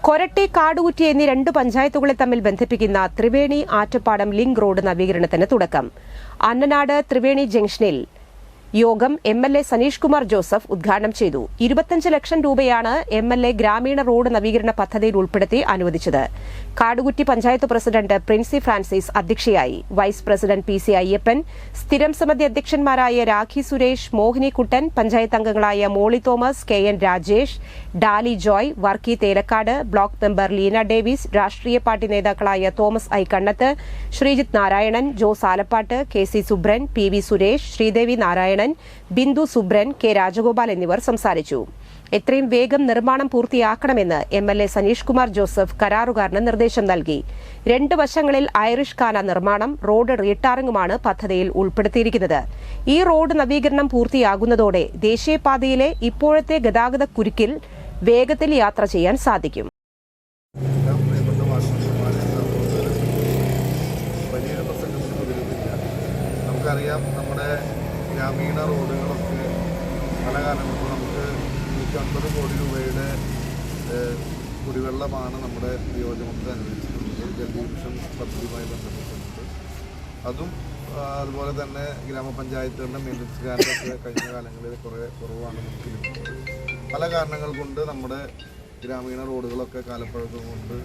കൊരട്ടി കാടുകുറ്റി എന്നീ രണ്ട് പഞ്ചായത്തുകളെ തമ്മിൽ ബന്ധിപ്പിക്കുന്ന ത്രിവേണി ആറ്റപ്പാടം ലിങ്ക് റോഡ് നവീകരണത്തിന് തുടക്കം. അന്നനാട് ത്രിവേണി ജംഗ്ഷനിൽ യോഗം എംഎൽഎ സനീഷ് കുമാർ ജോസഫ് ഉദ്ഘാടനം ചെയ്തു. 25 ലക്ഷം രൂപയാണ് എംഎൽഎ ഗ്രാമീണ റോഡ് നവീകരണ പദ്ധതിയിൽ ഉൾപ്പെടുത്തി അനുവദിച്ചത്. കാടുകുറ്റി പഞ്ചായത്ത് പ്രസിഡന്റ് പ്രിൻസി ഫ്രാൻസിസ് അധ്യക്ഷയായി. Vice president P C. അയ്യപ്പൻ, സ്ഥിരം സമിതി അധ്യക്ഷന്മാരായ രാഖി സുരേഷ്, മോഹിനി കുട്ടൻ, പഞ്ചായത്ത് അംഗങ്ങളായ Molly Thomas, K N. Rajesh, Daly Joy, Varkey Thelakkat, block member Leena Davis, രാഷ്ട്രീയ പാർട്ടി നേതാക്കളായ Thomas I Kannath, Sreejith Narayanan, Jose Alappat, K C. Subran, P V. Suresh, Sreedevi Narayanan, Bindu Subran, K. Rajagopal എന്നിവർ സംസാരിച്ചു. എത്രയും വേഗം നിർമ്മാണം പൂർത്തിയാക്കണമെന്ന് എംഎൽഎ സനീഷ് കുമാർ ജോസഫ് കരാറുകാരന് നിർദ്ദേശം നൽകി. 2 വശങ്ങളിൽ ഐറിഷ് കാന നിർമ്മാണം, റോഡ് റീടാറിംഗുമാണ് പദ്ധതിയിൽ ഉൾപ്പെടുത്തിയിരിക്കുന്നത്. ഈ റോഡ് നവീകരണം പൂർത്തിയാകുന്നതോടെ ദേശീയപാതയിലെ ഇപ്പോഴത്തെ ഗതാഗത കുരുക്കിൽ വേഗത്തിൽ യാത്ര ചെയ്യാൻ സാധിക്കും. നമുക്കറിയാം, നമ്മുടെ ഗ്രാമീണ റോഡുകളൊക്കെ പല കാലങ്ങളും നമുക്ക് 150 കോടി രൂപയുടെ കുടിവെള്ളമാണ് നമ്മുടെ നിയോജകമന്ത്രി അനുവദിച്ചിട്ടുള്ളത്. ജൽ മിഷൻ പദ്ധതിയുമായി ബന്ധപ്പെട്ടിട്ടുണ്ട്. അതുപോലെ തന്നെ ഗ്രാമപഞ്ചായത്തുകളുടെ മെയിൻ്റനൻസ് ഗ്രാൻഡൊക്കെ കഴിഞ്ഞ കാലങ്ങളിൽ കുറേ കുറവാണ് നമുക്ക് ലഭിക്കുന്നത്. പല കാരണങ്ങൾ കൊണ്ട് നമ്മുടെ ഗ്രാമീണ റോഡുകളൊക്കെ കാലപ്പഴക്കം കൊണ്ട്